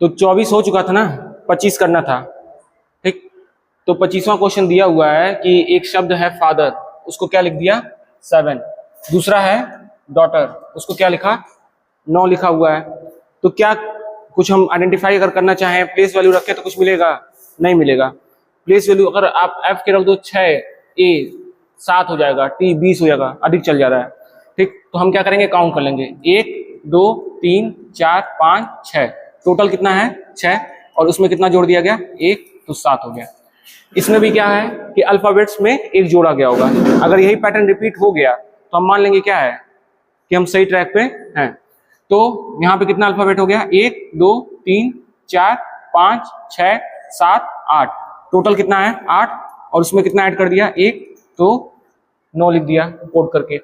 तो 24 हो चुका था ना, 25 करना था। ठीक, तो 25वां क्वेश्चन दिया हुआ है कि एक शब्द है फादर, उसको क्या लिख दिया 7। दूसरा है डॉटर, उसको क्या लिखा 9 लिखा हुआ है। तो क्या कुछ हम आइडेंटिफाई अगर करना चाहें, प्लेस वैल्यू रखें तो कुछ मिलेगा? नहीं मिलेगा। प्लेस वैल्यू अगर आप f के रख दो 6, a 7 हो जाएगा, t 20 हो जाएगा, अधिक चल जा रहा है। ठीक, तो हम क्या करेंगे, काउंट कर लेंगे 1 2 3 4 5 6, टोटल कितना है 6, और उसमें कितना जोड़ दिया गया 1, तो 7 हो गया। इसमें भी क्या है कि अल्फाबेट्स में एक जोड़ा गया होगा। अगर यही पैटर्न रिपीट हो गया तो हम मान लेंगे क्या है कि हम सही ट्रैक पे हैं। तो यहाँ पे कितना अल्फाबेट हो गया 1 2 3 4 5 6 7 8, टोटल कितना है 8, और उसमें कितना ऐड कर दिया 1, तो 9 लिख दिया कोड करके।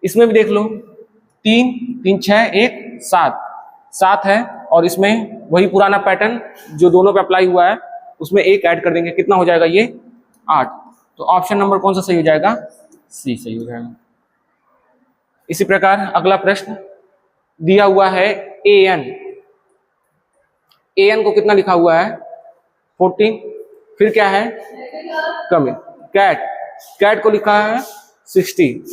इसमें भी देख लो 3 3 6 1 7, 7 है, और इसमें वही पुराना पैटर्न जो दोनों पे अप्लाई हुआ है, उसमें एक ऐड कर देंगे, कितना हो जाएगा ये 8। तो ऑप्शन नंबर कौन सा सही हो जाएगा, सी सही हो जाएगा। इसी प्रकार अगला प्रश्न दिया हुआ है an, an को कितना लिखा हुआ है 14, फिर क्या है कम, कैट, कैट को लिखा है 60।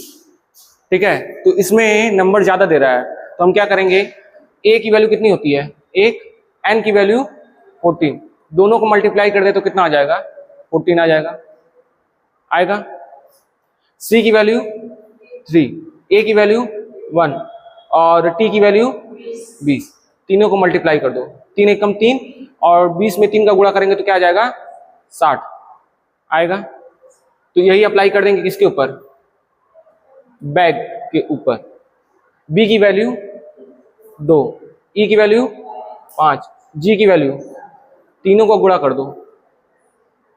ठीक है, तो इसमें नंबर ज्यादा दे रहा है, तो हम क्या करेंगे, a की वैल्यू कितनी होती है 1, n की वैल्यू 14, दोनों को मल्टीप्लाई कर दे तो कितना आ जाएगा 14 आ जाएगा, आएगा। c की वैल्यू 3, a की वैल्यू 1, और t की वैल्यू 20, तीनों को मल्टीप्लाई कर दो, 3 एकम 3, और 20 में 3 का गुणा करेंगे तो क्या आ जाएगा 60 आएगा। तो यही अप्लाई कर देंगे किसके ऊपर, बैग के ऊपर। b की वैल्यू 2, e की वैल्यू 5, g की वैल्यू, तीनों को गुणा कर दो,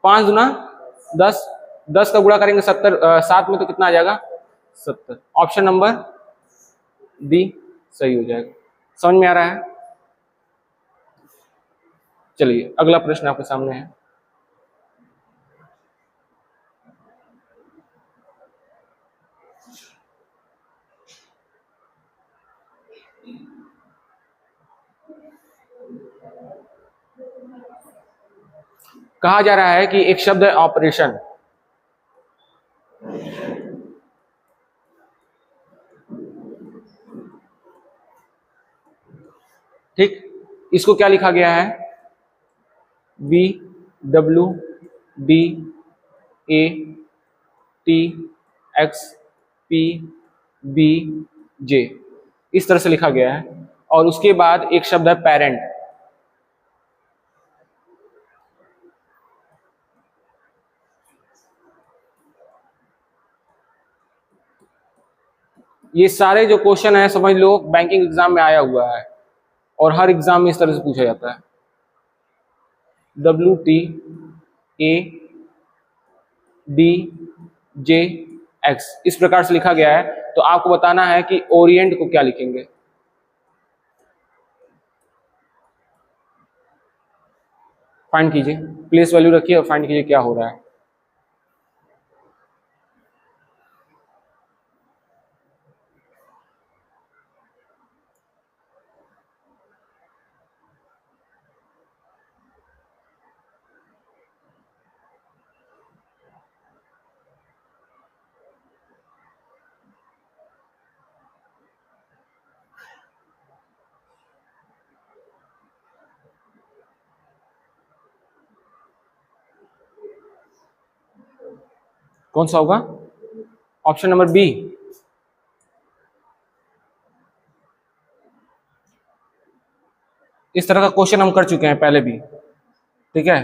5 दूना 10, 10 का गुणा करेंगे 70, 7 में तो कितना आ जाएगा 70। ऑप्शन नंबर डी सही हो जाएगा। समझ में आ रहा है? चलिए अगला प्रश्न आपके सामने है। कहा जा रहा है कि एक शब्द है ऑपरेशन, ठीक, इसको क्या लिखा गया है V W D A T X P B J, इस तरह से लिखा गया है, और उसके बाद एक शब्द है पेरेंट। ये सारे जो क्वेश्चन है समझ लो बैंकिंग एग्जाम में आया हुआ है, और हर एग्जाम में इस तरह से पूछा जाता है। WTADJ इस प्रकार से लिखा गया है, तो आपको बताना है कि ओरिएंट को क्या लिखेंगे। फाइंड कीजिए, प्लेस वैल्यू रखिए और फाइंड कीजिए क्या हो रहा है। कौन सा होगा, ऑप्शन नंबर बी। इस तरह का क्वेश्चन हम कर चुके हैं पहले भी, ठीक है,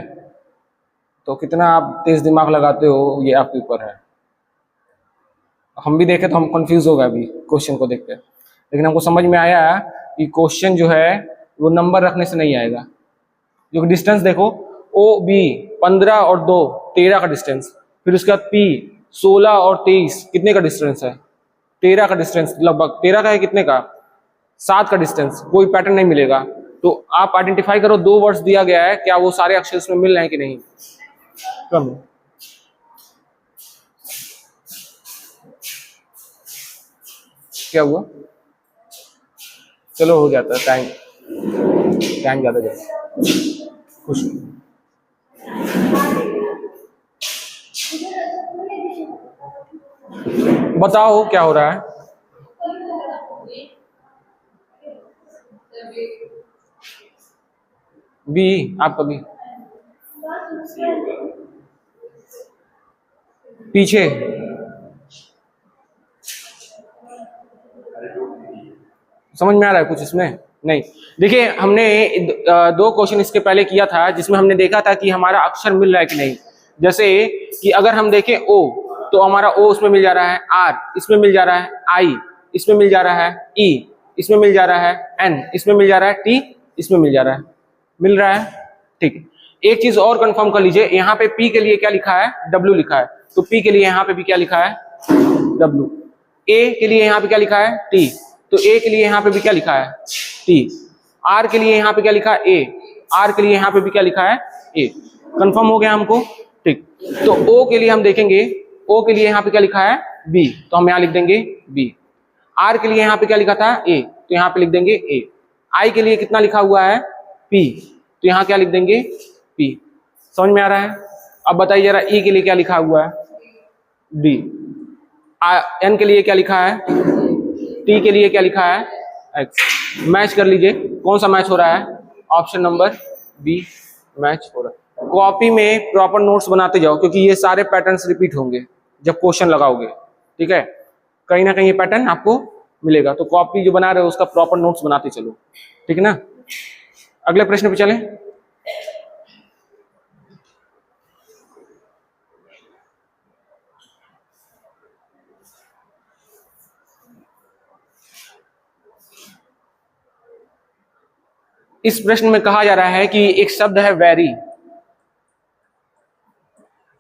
तो कितना आप तेज दिमाग लगाते हो ये आपके ऊपर है। हम भी देखे तो हम कंफ्यूज हो गए अभी क्वेश्चन को देख के, लेकिन हमको समझ में आया कि क्वेश्चन जो है वो नंबर रखने से नहीं आएगा। जो डिस्टेंस देखो, ओ बी 15 और 2 13 का डिस्टेंस, फिर उसके बाद पी 16 और 23 कितने का डिस्टेंस है 13 का डिस्टेंस, लगभग 13 का है, कितने का 7 का डिस्टेंस, कोई पैटर्न नहीं मिलेगा। तो आप आइडेंटिफाई करो 2 वर्ड्स दिया गया है, क्या वो सारे अक्षर उसमें मिल रहे हैं कि नहीं। कम, क्या हुआ, चलो हो जाता है टाइम। टाइम ज़्यादा जाएगा। खुश बताओ क्या हो रहा है। बी, आपका बी पीछे समझ में आ रहा है कुछ इसमें? नहीं। देखिए हमने दो क्वेश्चन इसके पहले किया था जिसमें हमने देखा था कि हमारा अक्षर मिल रहा है कि नहीं। जैसे कि अगर हम देखें ओ, तो हमारा ओ उसमें मिल जा रहा है, आर इसमें मिल जा रहा है, आई इसमें मिल जा रहा है, ई इसमें मिल जा रहा है, एन इसमें मिल जा रहा है, टी इसमें मिल जा रहा है, मिल रहा है। ठीक, एक चीज और कंफर्म कर लीजिए, यहाँ पे पी के लिए क्या लिखा है, डब्ल्यू लिखा है, तो पी के लिए यहाँ पे भी क्या लिखा है, डब्ल्यू। ए के लिए यहाँ पे क्या लिखा है, टी, तो ए के लिए यहाँ पे भी क्या लिखा है, टी। आर के लिए यहाँ पे क्या लिखा है, ए, आर के लिए यहाँ पे भी क्या लिखा है, ए। कंफर्म हो गया हमको? ठीक, तो ओ के लिए हम देखेंगे, ओ के लिए यहाँ पे क्या लिखा है, बी, तो हम यहाँ लिख देंगे बी। आर के लिए यहाँ पे क्या लिखा था, ए, तो यहाँ पे लिख देंगे ए। आई के लिए कितना लिखा हुआ है, पी, तो यहाँ क्या लिख देंगे, पी। समझ में आ रहा है? अब बताइए जरा ई के लिए क्या लिखा हुआ है, डी। एन के लिए क्या लिखा है, टी के लिए क्या लिखा है, एक्स। मैच कर लीजिए, कौन सा मैच हो रहा है, ऑप्शन नंबर बी मैच हो रहा है। कॉपी में प्रॉपर नोट्स बनाते जाओ क्योंकि ये सारे पैटर्न्स रिपीट होंगे जब क्वेश्चन लगाओगे। ठीक है, कहीं ना कहीं ये पैटर्न आपको मिलेगा, तो कॉपी जो बना रहे हो उसका प्रॉपर नोट्स बनाते चलो। ठीक है ना, अगले प्रश्न पे चलें। इस प्रश्न में कहा जा रहा है कि एक शब्द है वेरी,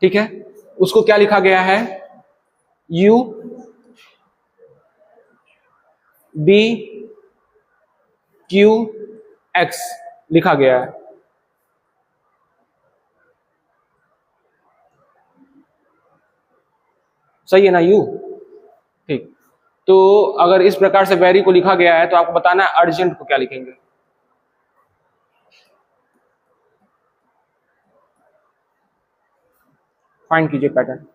ठीक है, उसको क्या लिखा गया है, यू डी क्यू एक्स लिखा गया है। सही है ना, यू। ठीक, तो अगर इस प्रकार से वेरी को लिखा गया है तो आपको बताना है अर्जेंट को क्या लिखेंगे। फाइंड कीजिए पैटर्न।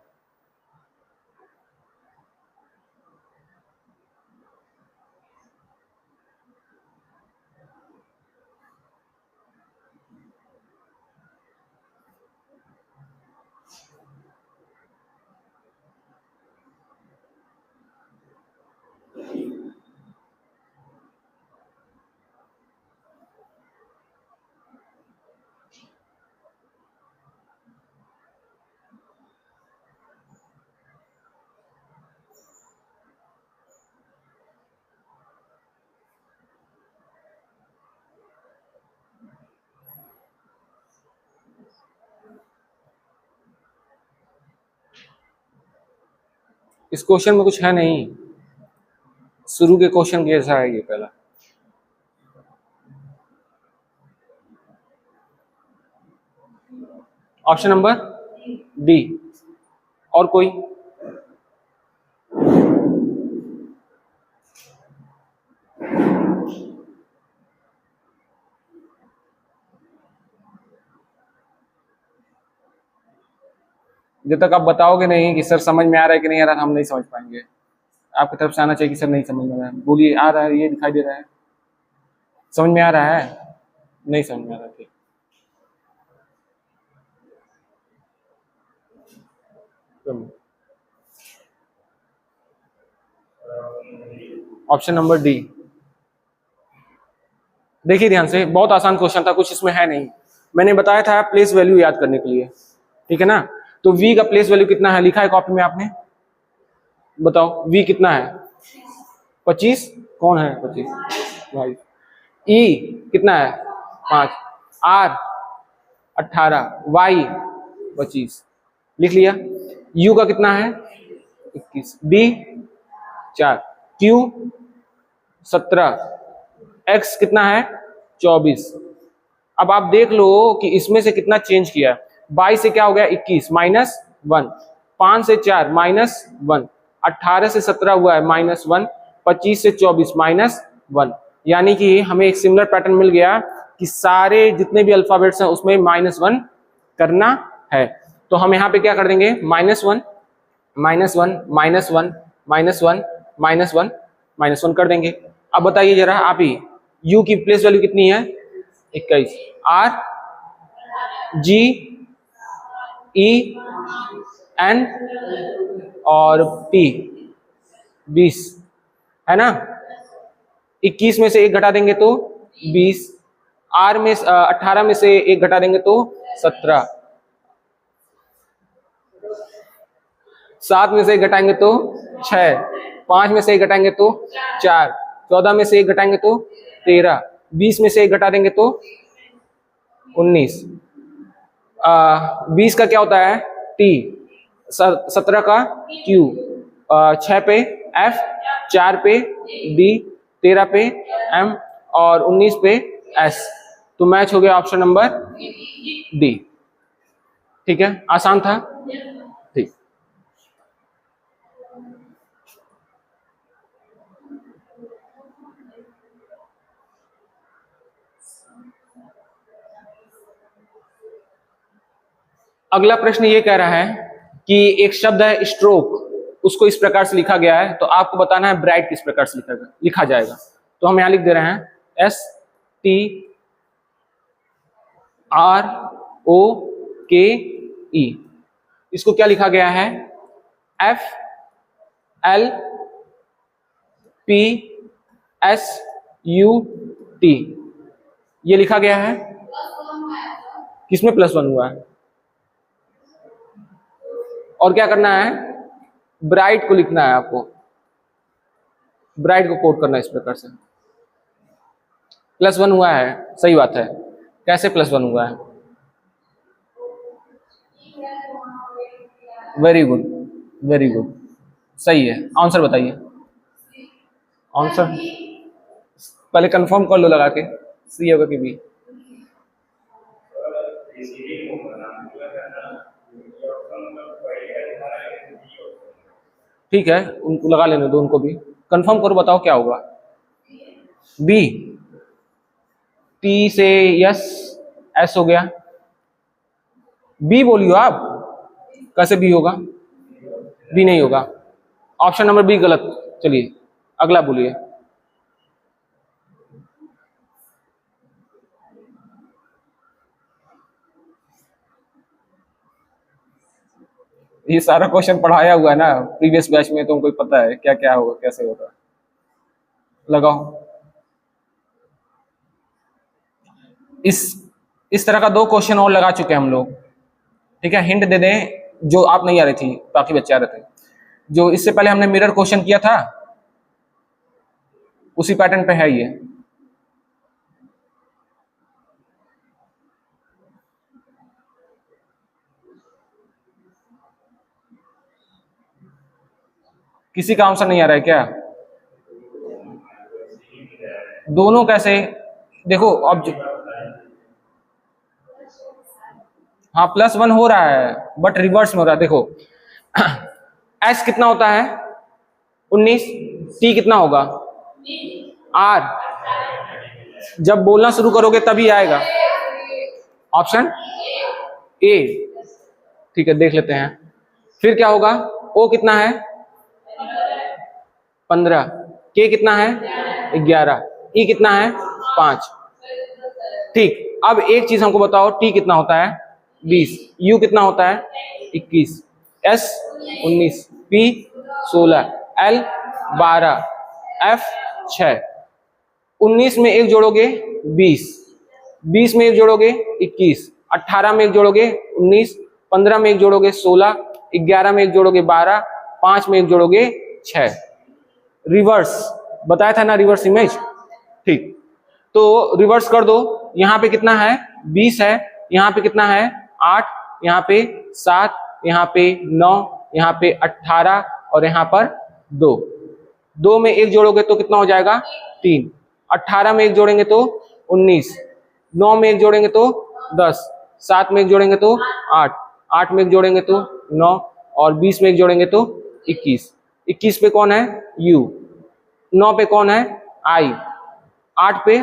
इस क्वेश्चन में कुछ है नहीं, शुरू के क्वेश्चन कैसा है ये पहला। ऑप्शन नंबर डी, और कोई? जब तक आप बताओगे नहीं कि सर समझ में आ रहा है कि नहीं आ रहा, हम नहीं समझ पाएंगे। आपकी तरफ से आना चाहिए कि सर नहीं समझ में आ रहा है, बोलिए आ रहा है, ये दिखाई दे रहा है, समझ में आ रहा है, नहीं समझ में आ रहा है। ठीक, ऑप्शन नंबर डी। देखिए ध्यान से, बहुत आसान क्वेश्चन था, कुछ इसमें है नहीं। मैंने बताया था प्लेस वैल्यू याद करने के लिए, ठीक है ना। तो v का प्लेस वैल्यू कितना है, लिखा है कॉपी में आपने, बताओ v कितना है, 25। कौन है 25 भाई? e कितना है, 5। r 18, y 25, लिख लिया। u का कितना है, 21, d 4, q 17, x कितना है, 24। अब आप देख लो कि इसमें से कितना चेंज किया, 22 से क्या हो गया, 21 माइनस 1, 5 से 4 माइनस 1, 18 से 17 हुआ है माइनस 1, 25 से 24 माइनस 1, यानी कि हमें एक सिमिलर पैटर्न मिल गया कि सारे जितने भी अल्फाबेट्स हैं उसमें -1 करना है। तो हम यहाँ पे क्या कर देंगे, -1 -1 -1 -1 -1 -1 कर देंगे। अब बताइए जरा आप ही, u की प्लेस वैल्यू कितनी है 21, r g e n और p 20 है ना। 21 में से 1 घटा देंगे तो 20, r में 18 में से 1 घटा देंगे तो 17, 7 में से 1 घटाएंगे तो 6, 5 में से 1 घटाएंगे तो 4, 14 में से 1 घटाएंगे तो 13, 20 में से 1 घटा देंगे तो 19, 20 का क्या होता है t, 17 का q, 6 पे f, 4 पे d, 13 पे m और 19 पे s। तो मैच हो गया ऑप्शन नंबर डी। ठीक है, आसान था। ठीक, अगला प्रश्न ये कह रहा है कि एक शब्द है स्ट्रोक, उसको इस प्रकार से लिखा गया है, तो आपको बताना है ब्राइट किस प्रकार से लिखा जाएगा। तो हम यहां लिख दे रहे हैं STROKE। इसको क्या लिखा गया है FLPSUT, ये लिखा गया है। किसमें +1 हुआ है? और क्या करना है, ब्राइट को लिखना है आपको, ब्राइट को कोड करना है इस प्रकार से। +1 हुआ है, सही बात है। कैसे +1 हुआ है? वेरी गुड, वेरी गुड, सही है। आंसर बताइए, आंसर पहले कंफर्म कर लो लगा के, सी होगा कि बी। ठीक है, उनको लगा लेने दो, उनको भी कंफर्म करो, बताओ क्या होगा। बी, टी से यस, एस हो गया। बी बोलियो आप, कैसे बी होगा? बी नहीं होगा, ऑप्शन नंबर बी गलत। चलिए अगला बोलिए। ये सारा क्वेश्चन पढ़ाया हुआ है ना प्रीवियस बैच में, तुमको पता है क्या क्या होगा, कैसे होगा। लगाओ। इस तरह का 2 क्वेश्चन और लगा चुके हैं हम लोग। ठीक है, हिंट दे दें, जो आप नहीं आ रही थी, बाकी बच्चे आ रहे थे। जो इससे पहले हमने मिरर क्वेश्चन किया था, उसी पैटर्न पे है ये। किसी का आंसर नहीं आ रहा है क्या? दोनों कैसे? देखो अब हाँ +1 हो रहा है, बट रिवर्स में हो रहा है। देखो S कितना होता है 19, T कितना होगा R, जब बोलना शुरू करोगे तभी आएगा ऑप्शन ए। ठीक है, देख लेते हैं। फिर क्या होगा, O कितना है 15, K कितना है 11, E कितना है 5। ठीक, अब एक चीज हमको बताओ, T कितना होता है 20, U कितना होता है 21, S 19, P 16, L 12, F 6। 19 में 1 जोड़ोगे 20, 20 में 1 जोड़ोगे 21, 18 में 1 जोड़ोगे 19, 15 में 1 जोड़ोगे 16, 11 में 1 जोड़ोगे 12, 5 में 1 जोड़ोगे 6। रिवर्स बताया था ना, रिवर्स इमेज। ठीक, तो रिवर्स कर दो। यहाँ पे कितना है 20 है, यहाँ पे कितना है 8, यहाँ पे 7, यहाँ पे 9, यहाँ पे 18 और यहाँ पर 2। 2 में 1 जोड़ोगे तो कितना हो जाएगा 3, 18 में 1 जोड़ेंगे तो 19, 9 में 1 जोड़ेंगे तो 10, 7 में 1 जोड़ेंगे तो 8, 8 में 1 जोड़ेंगे तो 9 और 20 में 1 जोड़ेंगे तो 21। 21 पे कौन है U, 9 पे कौन है I, 8 पे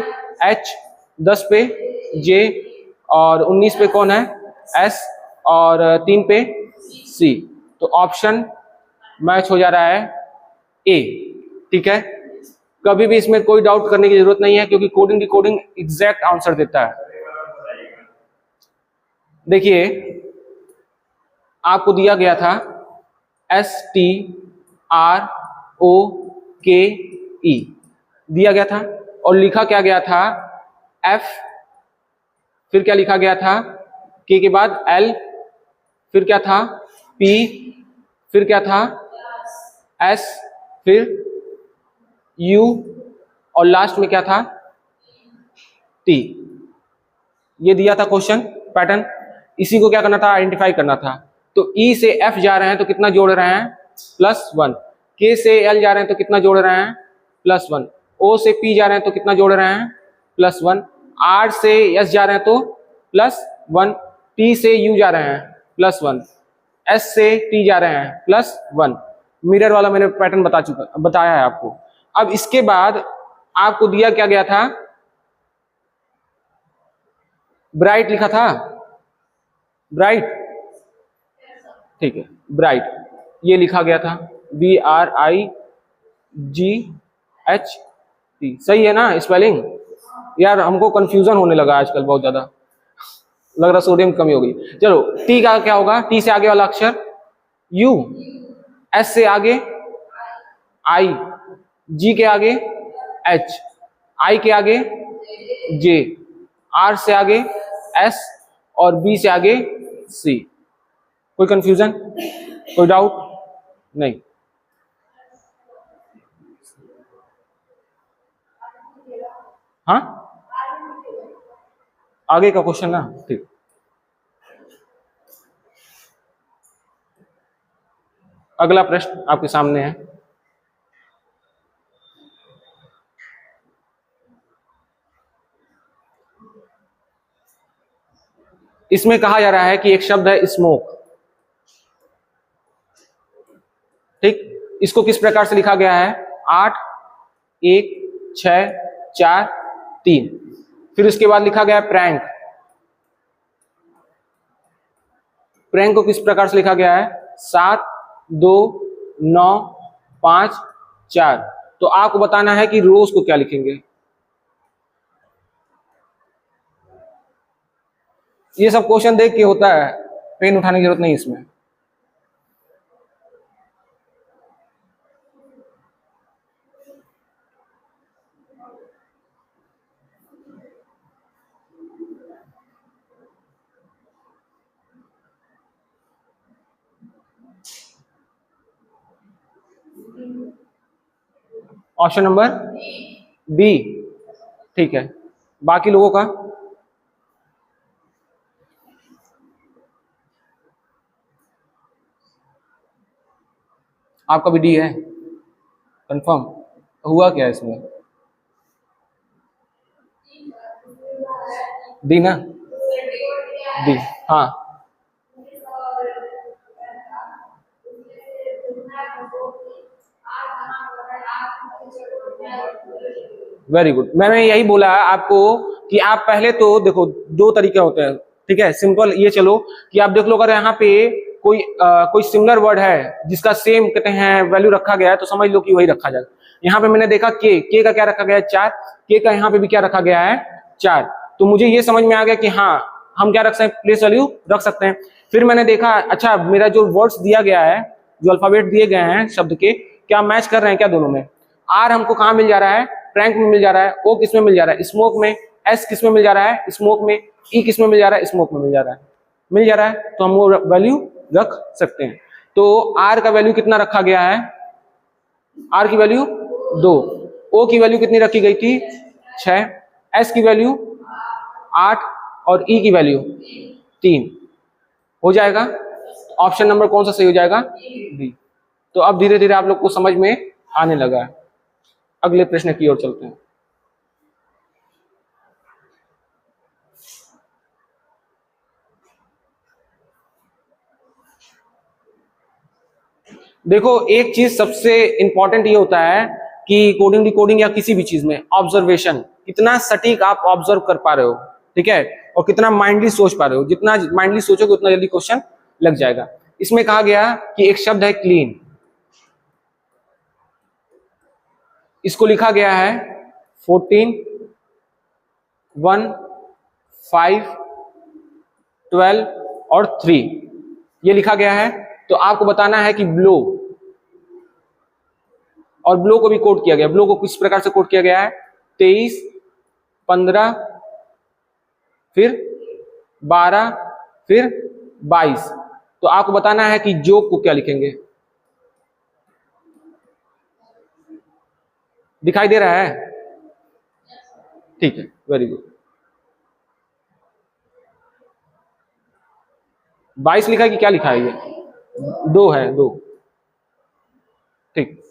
H, 10 पे J और 19 पे कौन है S और 3 पे C। तो ऑप्शन मैच हो जा रहा है ए। ठीक है, कभी भी इसमें कोई डाउट करने की जरूरत नहीं है क्योंकि कोडिंग की कोडिंग एग्जैक्ट आंसर देता है। देखिए आपको दिया गया था STROKE दिया गया था और लिखा क्या गया था F, फिर क्या लिखा गया था K के बाद L, फिर क्या था P, फिर क्या था S, फिर U और लास्ट में क्या था T। ये दिया था क्वेश्चन पैटर्न, इसी को क्या करना था आइडेंटिफाई करना था। तो E से F जा रहे हैं तो कितना जोड़ रहे हैं +1, K से L जा रहे हैं तो कितना जोड़ रहे हैं +1, O से P जा रहे हैं तो कितना जोड़ रहे हैं +1, R से S जा रहे हैं तो +1, T से U जा रहे हैं +1, S से T जा रहे हैं +1। मिरर वाला मैंने पैटर्न बताया है आपको। अब इसके बाद आपको दिया क्या गया था, ब्राइट लिखा था, ब्राइट, ठीक है ब्राइट ये लिखा गया था BRIGHT। सही है ना स्पेलिंग? यार हमको कंफ्यूजन होने लगा आजकल बहुत ज्यादा, लग रहा सोडियम कमी हो गई। चलो टी का क्या होगा, टी से आगे वाला अक्षर U, S से आगे I, G के आगे H, I के आगे J, R से आगे S और B से आगे C। कोई कंफ्यूजन, कोई डाउट नहीं? हाँ आगे का क्वेश्चन ना, ठीक। अगला प्रश्न आपके सामने है। इसमें कहा जा रहा है कि एक शब्द है स्मोक, ठीक। इसको किस प्रकार से लिखा गया है 8 1 6 4 3। फिर उसके बाद लिखा गया है प्रैंक, प्रैंक को किस प्रकार से लिखा गया है 7 2 9 5 4। तो आपको बताना है कि रोज को क्या लिखेंगे। ये सब क्वेश्चन देख के होता है, पेन उठाने की जरूरत नहीं इसमें। ऑप्शन नंबर बी, ठीक है। बाकी लोगों का आपका भी डी है कंफर्म? हुआ क्या इसमें, डी ना, डी हाँ। वेरी गुड, मैंने यही बोला आपको कि आप पहले तो देखो दो तरीके होते हैं, ठीक है। सिंपल ये चलो कि आप देख लो अगर यहाँ पे कोई सिमिलर वर्ड है जिसका सेम कहते हैं वैल्यू रखा गया है तो समझ लो कि वही रखा जाएगा। यहाँ पे मैंने देखा के का क्या रखा गया है 4, के का यहाँ पे भी क्या रखा गया है 4। तो मुझे ये समझ में आ गया कि हाँ हम क्या रख सकते हैं, प्लेस वैल्यू रख सकते हैं। फिर मैंने देखा अच्छा मेरा जो वर्ड्स दिया गया है, जो अल्फाबेट दिए गए हैं शब्द के, क्या मैच कर रहे हैं क्या दोनों में। आर हमको कहाँ मिल जा रहा है, प्रैंक में मिल जा रहा है। ओ किस में मिल जा रहा है, स्मोक में। एस किस में मिल जा रहा है, स्मोक में। ई किस में मिल जा रहा है, स्मोक में मिल जा रहा है। मिल जा रहा है तो हम वो वैल्यू रख सकते हैं। तो आर का वैल्यू कितना रखा गया है, आर की वैल्यू 2, ओ की वैल्यू कितनी रखी गई थी 6, एस की वैल्यू 8 और ई की वैल्यू 3। हो जाएगा ऑप्शन नंबर कौन सा सही हो जाएगा, डी। तो अब धीरे धीरे आप लोग को समझ में आने लगा है। अगले प्रश्न की ओर चलते हैं। देखो एक चीज सबसे इंपॉर्टेंट ये होता है कि कोडिंग डिकोडिंग या किसी भी चीज में ऑब्जर्वेशन, कितना सटीक आप ऑब्जर्व कर पा रहे हो, ठीक है, और कितना माइंडली सोच पा रहे हो। जितना माइंडली सोचोगे उतना जल्दी क्वेश्चन लग जाएगा। इसमें कहा गया कि एक शब्द है क्लीन, इसको लिखा गया है 14, 1, 5, 12 और 3, ये लिखा गया है। तो आपको बताना है कि ब्लो, और ब्लो को भी कोड किया गया। ब्लो को किस प्रकार से कोड किया गया है? 23, 15, फिर 12, फिर 22। तो आपको बताना है कि जोक को क्या लिखेंगे। दिखाई दे रहा है? ठीक है, वेरी गुड। 22 लिखा है कि क्या लिखा है? ये 2 है, 2। ठीक,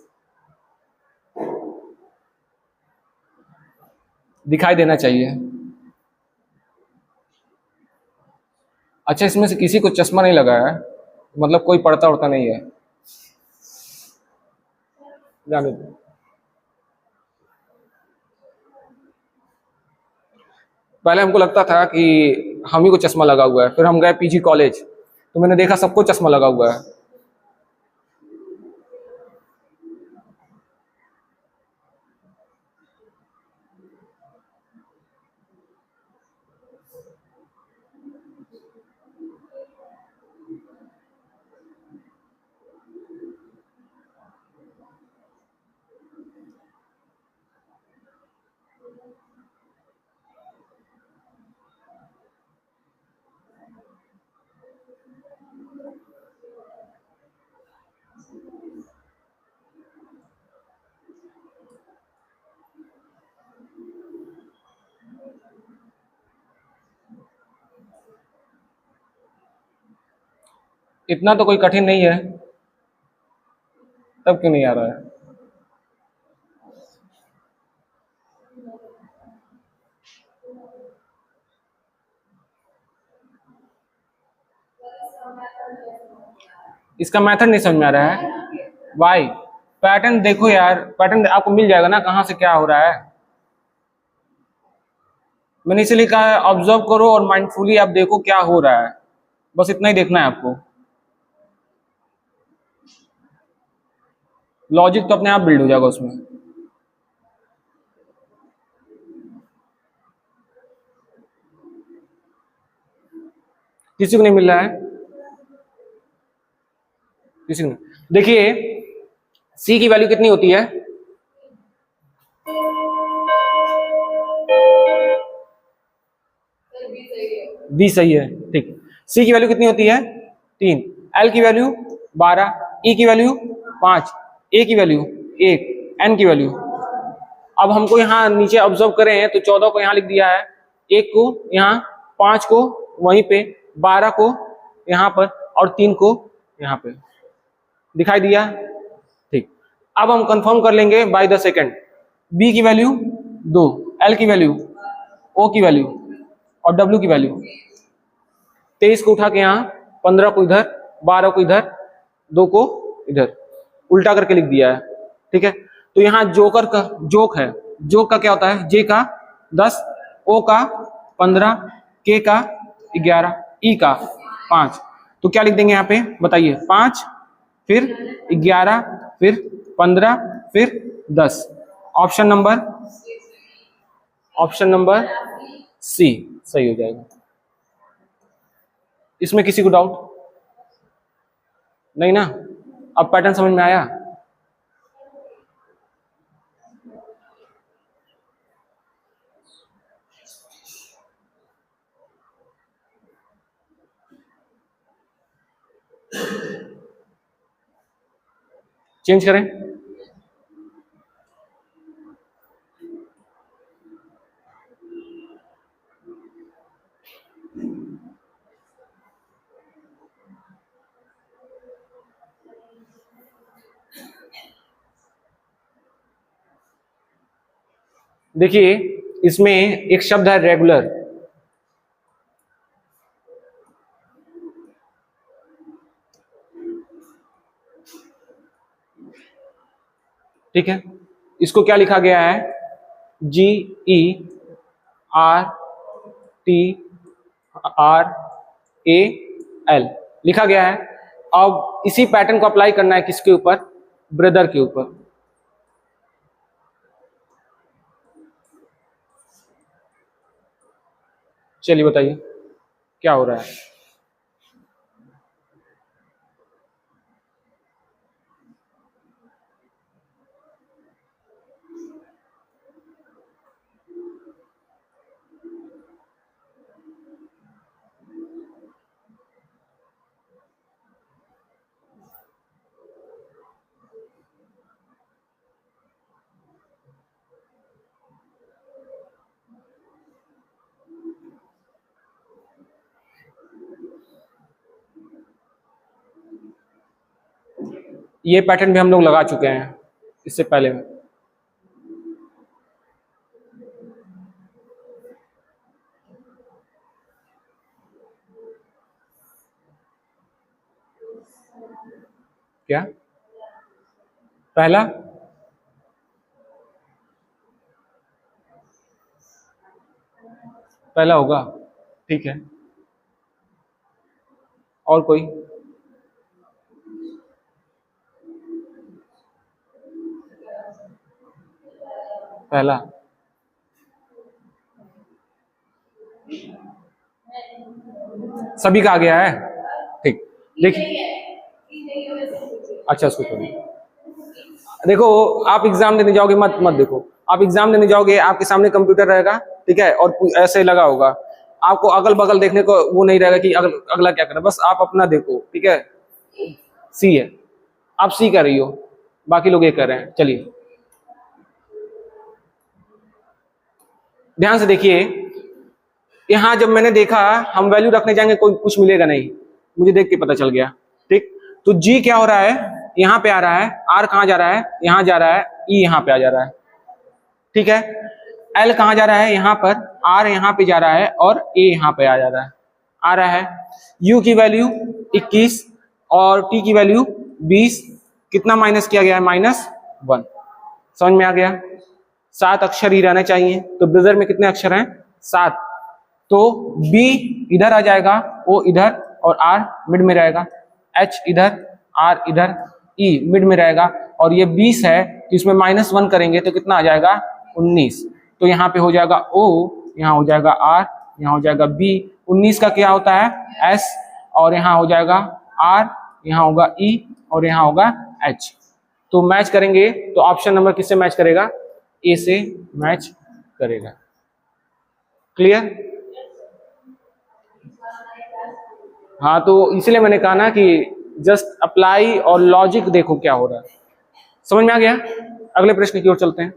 दिखाई देना चाहिए। अच्छा, इसमें से किसी को चश्मा नहीं लगा है, मतलब कोई पढ़ता उड़ता नहीं है, जाने दो। पहले हमको लगता था कि हम ही को चश्मा लगा हुआ है, फिर हम गए पीजी कॉलेज, तो मैंने देखा सबको चश्मा लगा हुआ है। इतना तो कोई कठिन नहीं है, तब क्यों नहीं आ रहा है? इसका मेथड नहीं समझ में आ रहा है। वाई? पैटर्न देखो यार, पैटर्न आपको मिल जाएगा ना, कहां से क्या हो रहा है। मैंने इसीलिए कहा है ऑब्जर्व करो और माइंडफुली आप देखो क्या हो रहा है, बस इतना ही देखना है आपको। लॉजिक तो अपने आप बिल्ड हो जाएगा उसमें। किसी को नहीं मिल रहा है? किसी को नहीं। देखिए, सी की वैल्यू कितनी होती है? बी सही है, ठीक। सी की वैल्यू कितनी होती है? 3। एल की वैल्यू 12, ई की वैल्यू 5, ए की वैल्यू 1, एन की वैल्यू। अब हमको यहाँ नीचे ऑब्जर्व करें तो 14 को यहाँ लिख दिया है, 1 को यहाँ, 5 को वहीं पे, 12 को यहाँ पर और 3 को यहाँ पे। दिखाई दिया? ठीक। अब हम कंफर्म कर लेंगे बाय द सेकंड। बी की वैल्यू 2, एल की वैल्यू, ओ की वैल्यू और डब्ल्यू की वैल्यू। 23 को उठा के यहाँ, 15 को इधर, 12 को इधर, 2 को इधर, उल्टा करके लिख दिया है। ठीक है, तो यहाँ जोकर का जोक है। जोक का क्या होता है? जे का 10, ओ का 15, के का 11, ई का 5। तो क्या लिख देंगे यहाँ पे बताइए? 5, फिर 11, फिर 15, फिर 10। ऑप्शन नंबर सी सही हो जाएगा। इसमें किसी को डाउट नहीं ना? अब पैटर्न समझ में आया? चेंज करें? देखिए, इसमें एक शब्द है रेगुलर। ठीक है, इसको क्या लिखा गया है, GERTRAL लिखा गया है। अब इसी पैटर्न को अप्लाई करना है किसके ऊपर, ब्रदर के ऊपर। चलिए बताइए क्या हो रहा है। ये पैटर्न भी हम लोग लगा चुके हैं इससे पहले में। क्या पहला होगा, ठीक है। और कोई, पहला, सभी का आ गया है, ठीक। देखिए, अच्छा इसको छोड़िए। देखो आप एग्जाम देने जाओगे, मत देखो, आप एग्जाम देने जाओगे, आपके सामने कंप्यूटर रहेगा, ठीक है, और ऐसे लगा होगा, आपको अगल बगल देखने को वो नहीं रहेगा कि अगला क्या करना, बस आप अपना देखो, ठीक है। सी है, आप सी कर रही हो, बाकी लोग ये कर रहे हैं। चलिए ध्यान से देखिए, यहां जब मैंने देखा हम वैल्यू रखने जाएंगे कोई कुछ मिलेगा नहीं, मुझे देख के पता चल गया, ठीक। तो जी क्या हो रहा है, यहां पे आ रहा है, आर कहां जा रहा है, यहां जा रहा है, ई यहां पे आ जा रहा है, ठीक है। एल कहां जा रहा है, यहां पर, आर यहां पे जा रहा है, और ए यहां पे आ जा रहा है, आ रहा है। यू की वैल्यू 21 और टी की वैल्यू 20, कितना माइनस किया गया है, -1। समझ में आ गया, 7 अक्षर ही रहने चाहिए, तो ब्रदर में कितने अक्षर हैं, 7। तो बी इधर आ जाएगा, ओ इधर, और आर मिड में रहेगा, एच इधर, आर इधर, ई मिड में रहेगा, और ये 20 है, तो इसमें -1 करेंगे तो कितना आ जाएगा, 19। तो यहाँ पे हो जाएगा ओ, यहाँ हो जाएगा आर, यहाँ हो जाएगा बी। 19 का क्या होता है, एस, और यहाँ हो जाएगा आर, यहाँ होगा ई, और यहाँ होगा एच। तो मैच करेंगे, तो ऑप्शन नंबर किससे मैच करेगा, ए से मैच करेगा। क्लियर? हाँ, तो इसलिए मैंने कहा ना कि जस्ट अप्लाई और लॉजिक देखो क्या हो रहा है। समझ में आ गया? अगले प्रश्न की ओर चलते हैं।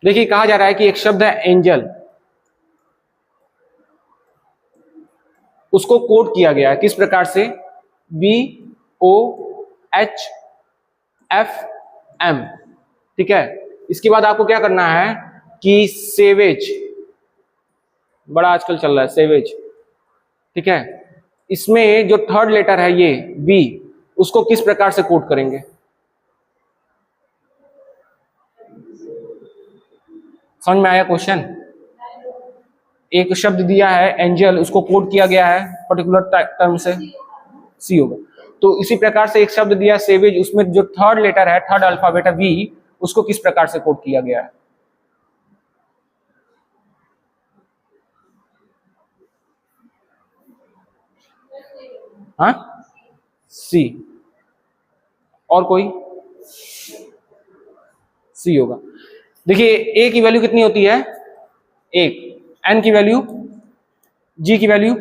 देखिए कहा जा रहा है कि एक शब्द है एंजल, उसको कोड किया गया है किस प्रकार से, BOHFM, ठीक है। इसके बाद आपको क्या करना है कि सेवेज, बड़ा आजकल चल रहा है सेवेज, ठीक है, इसमें जो थर्ड लेटर है ये बी, उसको किस प्रकार से कोड करेंगे। समझ में आया क्वेश्चन? एक शब्द दिया है एंजल, उसको कोड किया गया है पर्टिकुलर टर्म से, सी होगा। तो इसी प्रकार से एक शब्द दिया सेवेज, उसमें जो थर्ड लेटर है, थर्ड अल्फाबेट है वी, उसको किस प्रकार से कोड किया गया है। हाँ, सी। और कोई, सी होगा। देखिए ए की वैल्यू कितनी होती है, 1, एन की वैल्यू, जी की वैल्यू,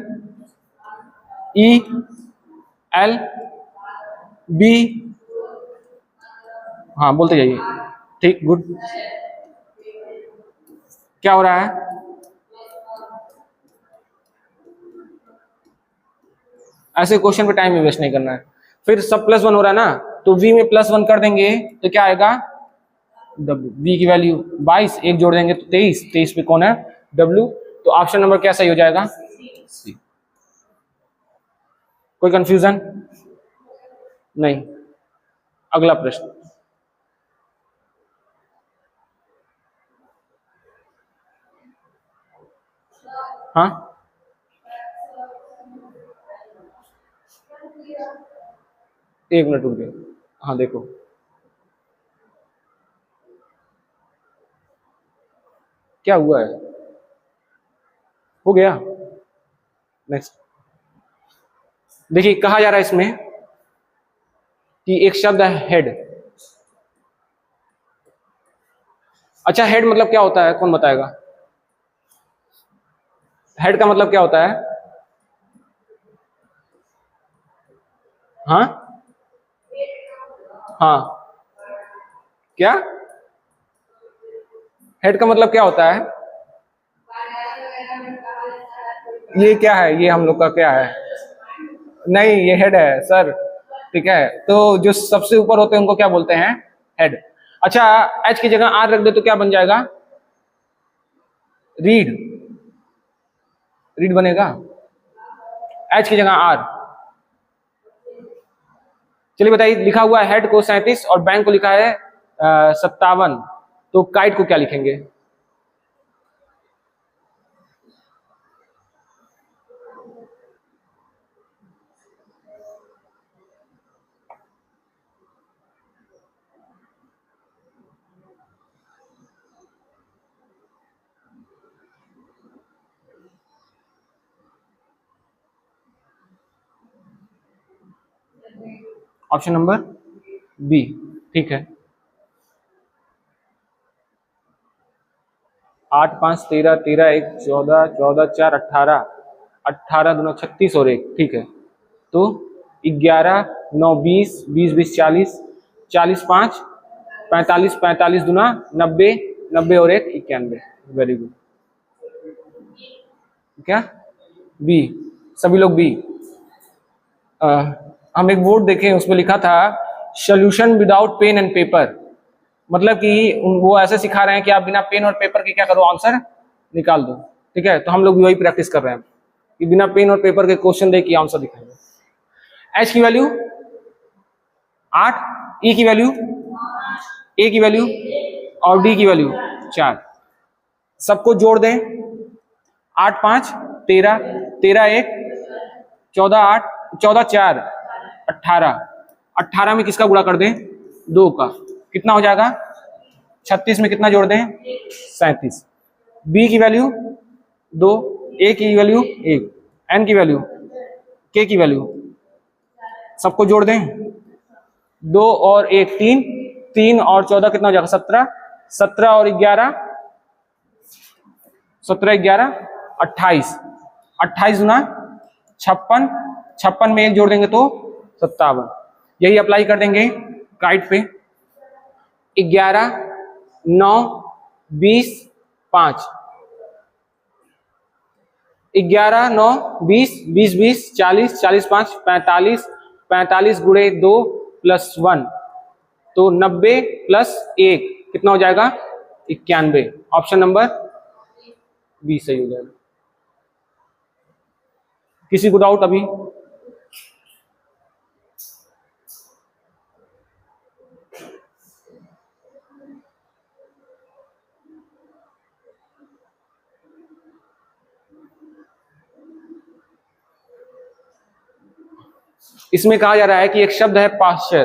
ई, एल, बी, हाँ बोलते जाइए, ठीक, गुड। क्या हो रहा है, ऐसे क्वेश्चन पे टाइम वेस्ट नहीं करना है। फिर सब +1 हो रहा है ना, तो v में +1 कर देंगे तो क्या आएगा, W, V की वैल्यू 22, एक जोड़ देंगे तो 23, 23 पे कौन है? W। तो ऑप्शन नंबर क्या सही हो जाएगा? C। कोई कंफ्यूजन नहीं? अगला प्रश्न। हाँ, एक मिनट रुक जाओ। हाँ देखो, क्या हुआ है? हो गया। नेक्स्ट देखिए, कहा जा रहा है इसमें कि एक शब्द है हेड। अच्छा, हेड मतलब क्या होता है, कौन बताएगा? हेड का मतलब क्या होता है? हाँ हाँ, क्या? हेड का मतलब क्या होता है? ये क्या है? ये हम लोग का क्या है? नहीं, ये हेड है सर। ठीक है, तो जो सबसे ऊपर होते हैं उनको क्या बोलते हैं? हेड। अच्छा, एच की जगह आर रख दे तो क्या बन जाएगा? रीड। रीड बनेगा, एच की जगह आर। चलिए बताइए, लिखा हुआ है हेड को 37 और बैंक को लिखा है 57, तो काइट को क्या लिखेंगे? Option number B. ठीक है, 8 5 13, 13 1 14, 14 4 18, 18 दूना 36 और 1। ठीक है, तो 11 9 20, 20 20 40, 40 5 45, 45 दूना 90, 90 और 1 91। Very good. क्या? बी, सभी लोग बी। हम एक बोर्ड देखे, उसमें लिखा था solution without pen and paper. मतलब कि वो ऐसे सिखा रहे हैं कि आप बिना पेन और पेपर के क्या करो, आंसर निकाल दो। ठीक है, तो हम लोग भी वही प्रैक्टिस कर रहे हैं कि बिना पेन और पेपर के क्वेश्चन दे के आंसर दिखाएंगे। एच की वैल्यू 8, ई की वैल्यू, ए की वैल्यू और डी की वैल्यू 4। सबको जोड़ दें, 8 5 13, 13 1 14, 8 14 4 18, 18 में किसका गुणा कर दें? 2 का। कितना हो जाएगा? 36 में कितना जोड़ दें? 37। बी की वैल्यू 2, ए की वैल्यू 1, एन की वैल्यू, के की वैल्यू, सबको जोड़ दें। 2 और 1 3, 3 और 14 कितना हो जाएगा? 17, 17 और 11, 17 11 28, 28 गुना 56, 56 में 1 जोड़ देंगे तो 57। यही अप्लाई कर देंगे काइट पे। 11 9 20 5, 11 9 20 20 20 40 40 5 45, 45 गुणे 2 प्लस 1, तो 90 प्लस 1 कितना हो जाएगा? 91। ऑप्शन नंबर बी सही हो जाएगा। किसी को डाउट अभी? इसमें कहा जा रहा है कि एक शब्द है पाश्चर।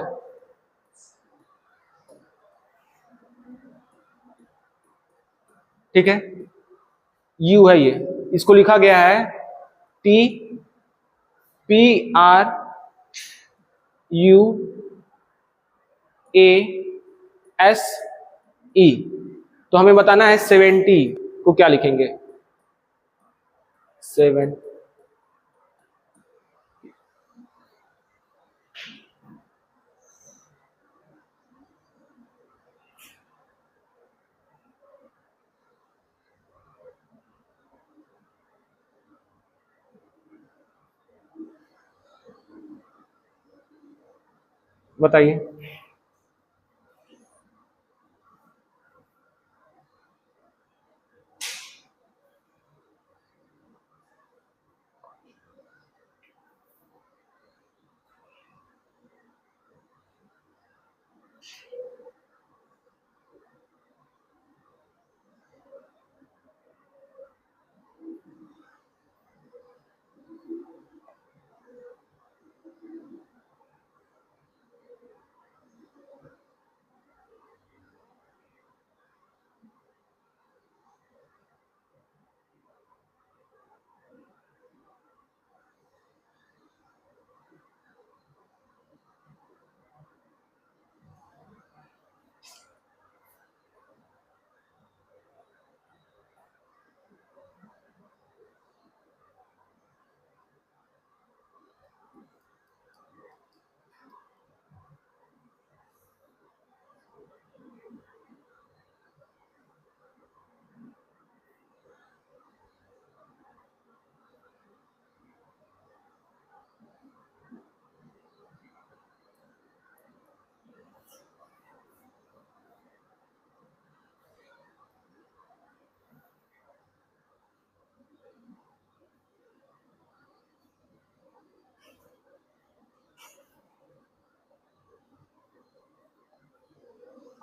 ठीक है, यू है, ये इसको लिखा गया है T P R U A S E. तो हमें बताना है 70 को क्या लिखेंगे? 7। बताइए।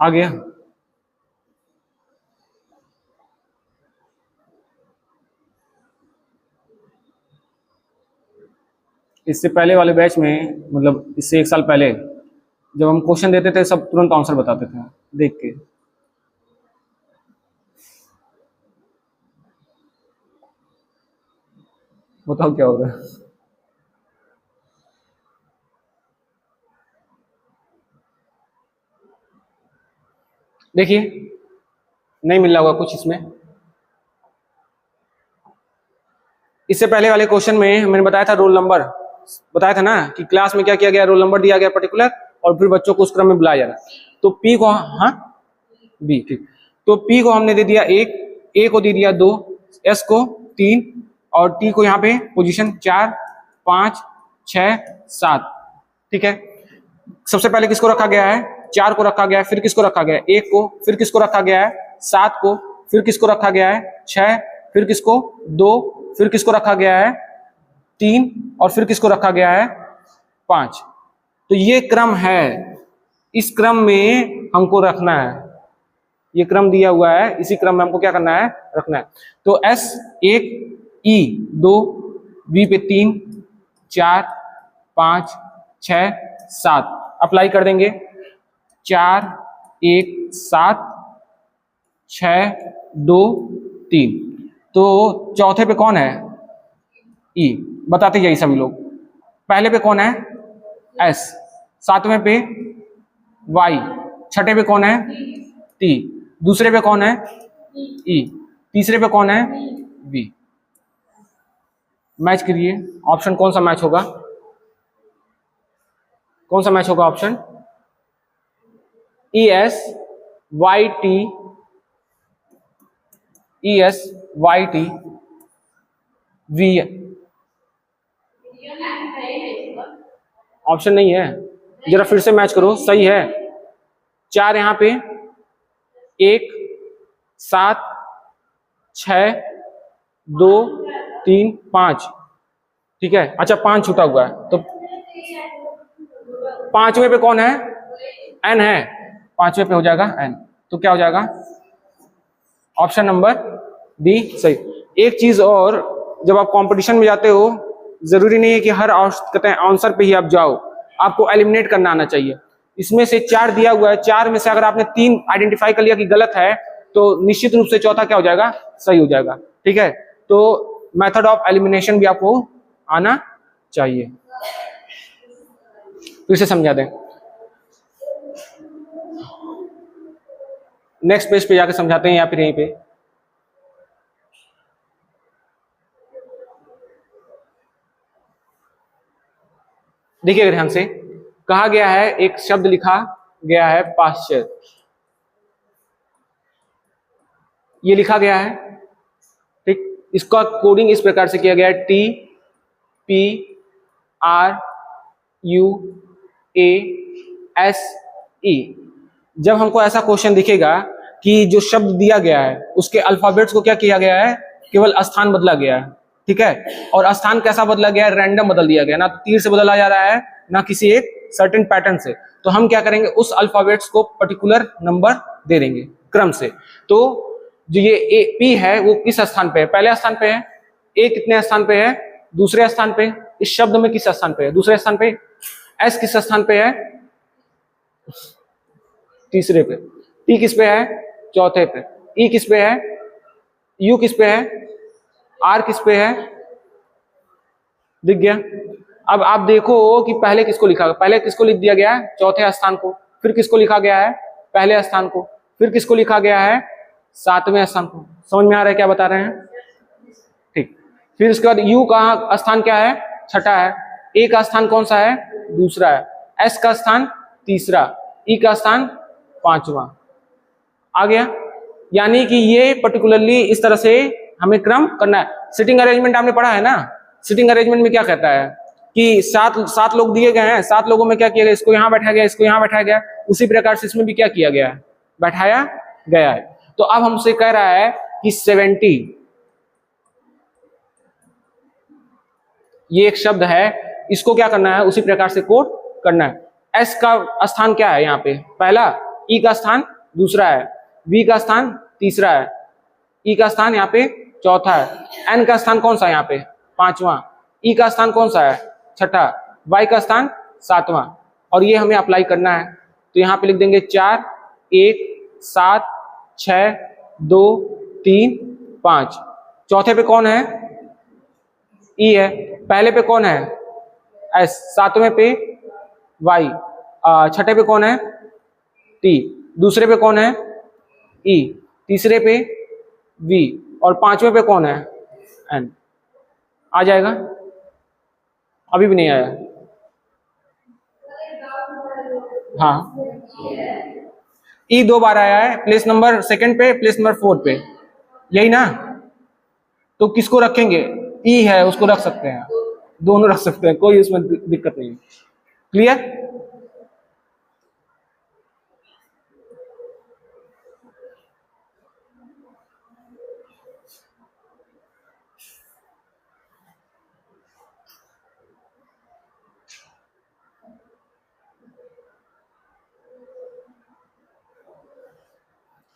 आ गया। इससे पहले वाले बैच में, मतलब इससे 1 साल पहले, जब हम क्वेश्चन देते थे सब तुरंत आंसर बताते थे देख के। बताओ क्या होगा। देखिए नहीं मिल रहा होगा कुछ इसमें। इससे पहले वाले क्वेश्चन में मैंने बताया था रोल नंबर, बताया था ना कि क्लास में क्या किया गया, रोल नंबर दिया गया पर्टिकुलर, और फिर बच्चों को उस क्रम में बुलाया जा रहा। तो पी को, हाँ बी, ठीक। तो पी को हमने दे दिया 1, ए को दे दिया 2, एस को 3, और टी को यहाँ पे पोजीशन 4, 5, 6, 7, ठीक है। सबसे पहले किसको रखा गया है, 4 को रखा गया है, फिर किसको रखा गया है 1 को, फिर किसको रखा गया है 7 को, फिर किसको रखा गया है 6, फिर किसको 2, फिर किसको रखा गया है 3, और फिर किसको रखा गया है 5। तो ये क्रम है, इस क्रम में हमको रखना है, ये क्रम दिया हुआ है, इसी क्रम में हमको क्या करना है, रखना है। तो S 1, E 2, V पे 3, 4, 5, 6, 7 अप्लाई कर देंगे। 4, 1, 7, 6, 2, 3। तो चौथे पे कौन है, E, बताते जाइए सभी लोग। पहले पे कौन है S, 7वें पे Y, छठे पे कौन है T, दूसरे पे कौन है E, तीसरे पे कौन है V। मैच करिए, ऑप्शन कौन सा मैच होगा, कौन सा मैच होगा option ES YT, ES YT V। Option नहीं है, जरा फिर से मैच करो, सही है। 4 यहाँ पे, 1, 7, 6, 2, 3, 5, ठीक है। अच्छा 5 छूटा हुआ है, तो 5वें पे कौन है, N है, 5वें पे हो जाएगा N। तो क्या हो जाएगा ऑप्शन नंबर डी सही। एक चीज और, जब आप कंपटीशन में जाते हो जरूरी नहीं है कि हर आंसर पे ही आप जाओ, आपको एलिमिनेट करना आना चाहिए। इसमें से 4 दिया हुआ है, 4 में से अगर आपने 3 आइडेंटिफाई कर लिया कि गलत है, तो निश्चित रूप से चौथा क्या हो जाएगा, सही हो जाएगा, ठीक है। तो मेथड ऑफ एलिमिनेशन भी आपको आना चाहिए। फिर से समझा दें, नेक्स्ट पेज पे जाके समझाते हैं या फिर यहीं पे। देखिए ध्यान से, कहा गया है, एक शब्द लिखा गया है पाश्चर, ये लिखा गया है, ठीक। इसका कोडिंग इस प्रकार से किया गया है, TPRUASE। जब हमको ऐसा क्वेश्चन दिखेगा कि जो शब्द दिया गया है उसके अल्फाबेट्स को क्या किया गया है, केवल स्थान बदला गया है, ठीक है। और स्थान कैसा बदला गया है, रैंडम बदल दिया गया, ना तीर से बदला जा रहा है ना किसी एक सर्टेन पैटर्न से। तो हम क्या करेंगे, उस अल्फाबेट्स को पर्टिकुलर नंबर दे देंगे क्रम से। तो जो ये P है वो किस स्थान पे है, पहले स्थान पे है। A कितने स्थान पे है, दूसरे स्थान पे। इस शब्द में किस स्थान पे है, दूसरे स्थान पे। S किस स्थान पे है, तीसरे पे। T किस पे है, चौथे पे। E किस पे है, U किस पे है, R किस पे है, दिख गया। अब आप देखो कि पहले किसको लिखा गया, पहले किसको लिख दिया गया है, चौथे स्थान को। फिर किसको लिखा गया है, पहले स्थान को। फिर किसको लिखा गया है, 7वें स्थान को। समझ में आ रहा है क्या बता रहे हैं, ठीक। फिर उसके बाद U का स्थान क्या है, छठा है। A का स्थान कौन सा है, दूसरा है। S का स्थान तीसरा, E का स्थान 5वां। आ गया। यानी कि ये पर्टिकुलरली इस तरह से हमें क्रम करना है। सिटिंग अरेंजमेंट आपने पढ़ा है ना, सिटिंग अरेंजमेंट में क्या कहता है कि 7 लोग दिए गए हैं, 7 लोगों में क्या किया गया, इसको यहां बैठाया गया, इसको यहां बैठाया गया। उसी प्रकार से इसमें भी क्या किया गया है, बैठाया गया है। तो अब हमसे कह रहा है कि 70, ये एक शब्द है, इसको क्या करना है, उसी प्रकार से कोड करना है। एस का स्थान क्या है यहाँ पे, पहला, ई का स्थान दूसरा है, वी का स्थान तीसरा है, ई का स्थान यहाँ पे चौथा है, एन का स्थान कौन सा है यहाँ पे पांचवा, ई का स्थान कौन सा है छठा, वाई का स्थान सातवां। और ये हमें अप्लाई करना है, तो यहाँ पे लिख देंगे 4 1 7 6 2 3 5। चौथे पे कौन है ई है, पहले पे कौन है एस, सातवें पे वाई, छठे पे कौन है टी, दूसरे पे कौन है ई, तीसरे पे वी, और पांचवें पे कौन है एन। आ जाएगा? अभी भी नहीं आया? हाँ, ई 2 बार आया है, प्लेस नंबर सेकंड पे, प्लेस नंबर 4 पे, यही ना? तो किसको रखेंगे? ई है उसको रख सकते हैं, दोनों रख सकते हैं, कोई उसमें दिक्कत नहीं। क्लियर?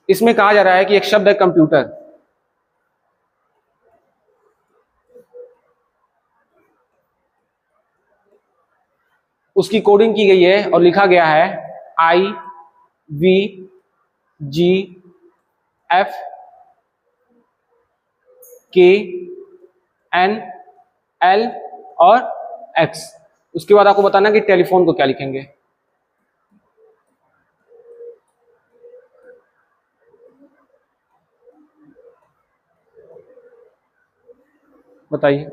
इसमें कहा जा रहा है कि एक शब्द है कंप्यूटर, उसकी कोडिंग की गई है और लिखा गया है आई वी जी एफ के एन एल और एक्स। उसके बाद आपको बताना कि टेलीफोन को क्या लिखेंगे। बताइए।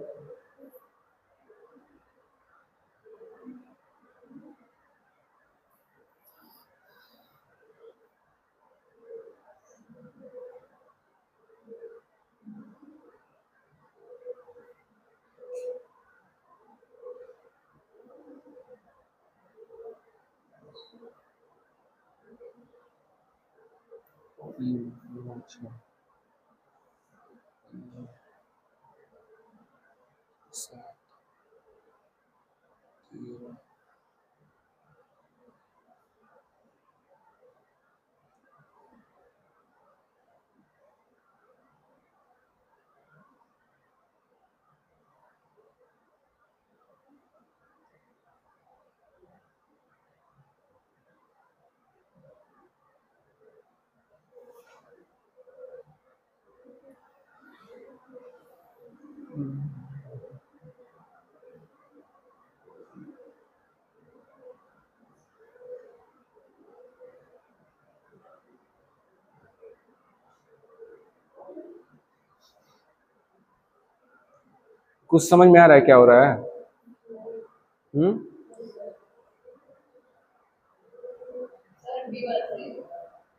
कुछ समझ में आ रहा है क्या हो रहा है?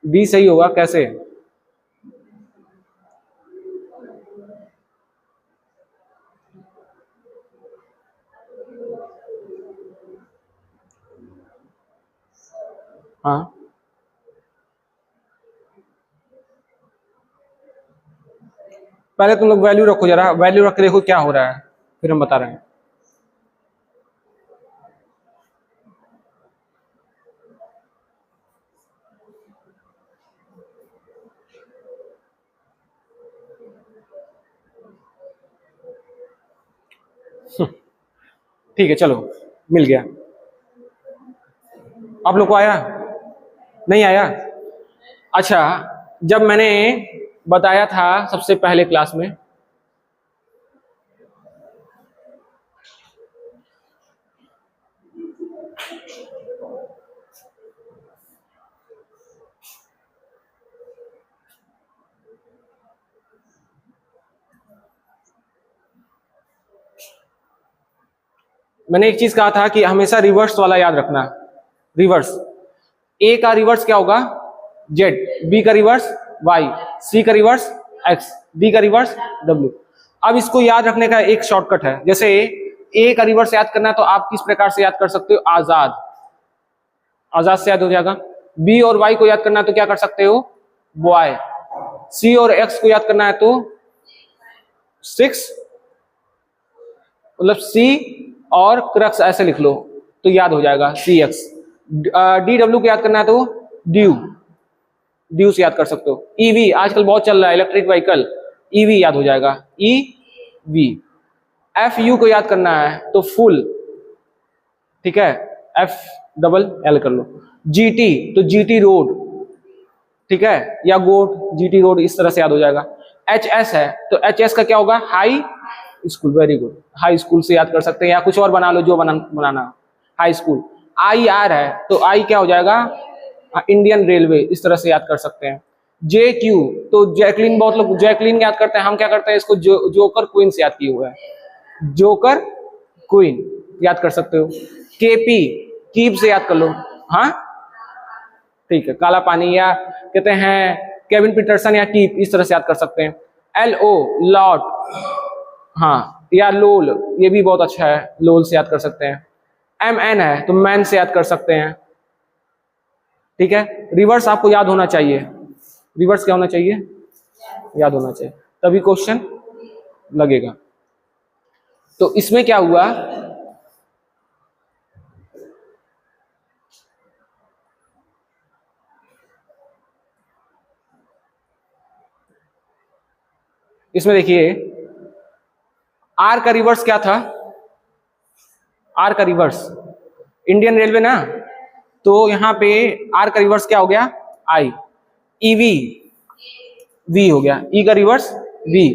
बी सही होगा कैसे? हाँ, पहले तुम लोग वैल्यू रखो, जरा वैल्यू रख के देखो क्या हो रहा है, फिर हम बता रहे हैं। ठीक है, चलो मिल गया। आप लोग को आया? नहीं आया? अच्छा, जब मैंने बताया था सबसे पहले क्लास में, मैंने एक चीज कहा था कि हमेशा रिवर्स वाला याद रखना। रिवर्स, ए का रिवर्स क्या होगा जेड, बी का रिवर्स वाई, सी का रिवर्स एक्स, डी का रिवर्स डब्ल्यू। अब इसको याद रखने का एक शॉर्टकट है। जैसे ए का रिवर्स याद करना है तो आप किस प्रकार से याद कर सकते हो? आजाद, आजाद से याद हो जाएगा। बी और वाई को याद करना है तो क्या कर सकते हो? बॉय। सी और एक्स को याद करना है तो 6, मतलब सी और क्रक्स ऐसे लिख लो तो याद हो जाएगा सी एक्स। डी डब्ल्यू को याद करना है तो ड्यू, ड्यू से याद कर सकते हो। ईवी आजकल बहुत चल रहा है, इलेक्ट्रिक व्हीकल, ईवी याद हो जाएगा, ईवी। एफ यू को याद करना है तो फुल, ठीक है, एफ डबल एल कर लो। जीटी तो जीटी रोड, ठीक है, या गोट, जीटी रोड, इस तरह से याद हो जाएगा। एच एस है तो एच एस का क्या होगा, high school, very good, high school से याद कर सकते हैं, या कुछ और बना लो जो बनाना, हाई स्कूल। आई आर है तो आई क्या हो जाएगा, इंडियन रेलवे, इस तरह से याद कर सकते हैं। जे क्यू तो जैकलिन, बहुत लोग जैकलिन याद करते हैं, हम क्या करते हैं इसको जोकर क्वीन से याद किए हुए हैं, जोकर क्वीन याद कर सकते हो। केपी कीप से याद कर लो, हाँ ठीक है, काला पानी, या कहते हैं केविन पीटरसन, या कीप, इस तरह से याद कर सकते हैं। एल ओ लॉट, हाँ, या लोल, ये भी बहुत अच्छा है, लोल से याद कर सकते हैं। एम एन है तो मैन से याद कर सकते हैं, ठीक है। रिवर्स आपको याद होना चाहिए, रिवर्स क्या होना चाहिए, याद होना चाहिए, तभी क्वेश्चन लगेगा। तो इसमें क्या हुआ, इसमें देखिए आर का रिवर्स क्या था, आर का रिवर्स इंडियन रेलवे ना, तो यहां पे आर का रिवर्स क्या हो गया, आई। ईवी वी हो गया, ई का रिवर्स वी,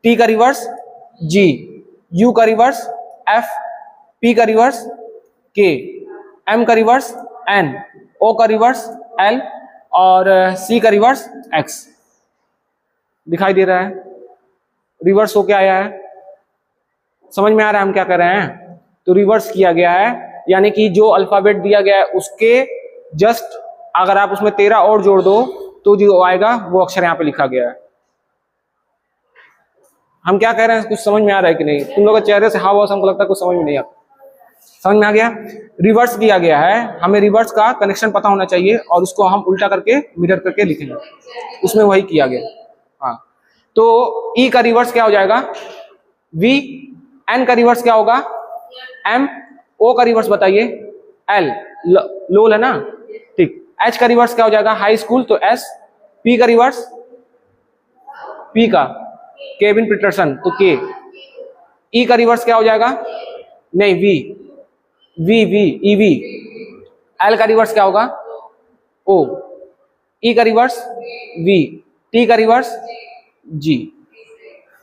टी का रिवर्स जी, यू का रिवर्स एफ, पी का रिवर्स के, एम का रिवर्स एन, ओ का रिवर्स एल, और सी का रिवर्स एक्स। दिखाई दे रहा है, रिवर्स होके आया है, समझ में आ रहा है हम क्या कर रहे हैं। तो रिवर्स किया गया है, यानी कि जो अल्फाबेट दिया गया है उसके जस्ट अगर आप उसमें 13 और जोड़ दो तो जो आएगा वो अक्षर यहाँ पे लिखा गया है। हम क्या कह रहे हैं, कुछ समझ में आ रहा है कि नहीं, तुम लोग के चेहरे से हाव भाव हमको लगता है कुछ समझ में नहीं आता, समझ में आ गया। रिवर्स किया गया है, हमें रिवर्स का कनेक्शन पता होना चाहिए और उसको हम उल्टा करके मिरर करके लिखेंगे, उसमें वही किया गया। हाँ, तो ई का रिवर्स क्या हो जाएगा, वी, एन का रिवर्स क्या होगा, एम, ओ का रिवर्स बताइए, एल, लोल है ना, ठीक। एच का रिवर्स क्या हो जाएगा, हाई स्कूल, तो एस। पी का रिवर्स, पी का केविन पीटरसन, तो के। ई का रिवर्स क्या हो जाएगा, नहीं V, V V E V. L का रिवर्स क्या होगा, ओ। ई का रिवर्स वी, टी का रिवर्स जी।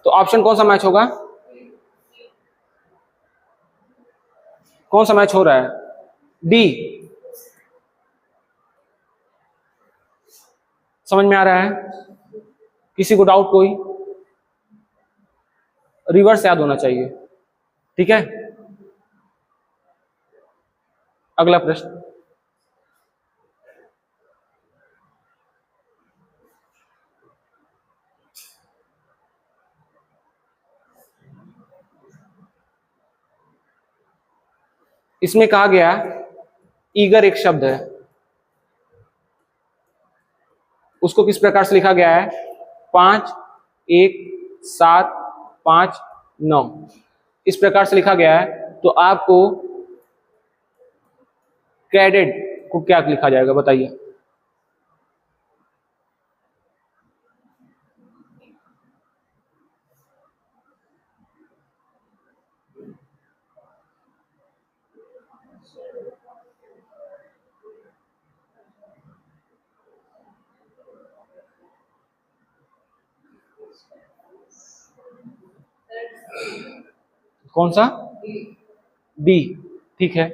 तो ऑप्शन कौन सा मैच होगा, कौन सा मैच हो रहा है, डी। समझ में आ रहा है, किसी को डाउट कोई, रिवर्स याद होना चाहिए, ठीक है। अगला प्रश्न, इसमें कहा गया ईगर एक शब्द है, उसको किस प्रकार से लिखा गया है, 5 1 7 5 9, इस प्रकार से लिखा गया है। तो आपको कैडेट को क्या लिखा जाएगा बताइए, कौन सा, डी, ठीक है।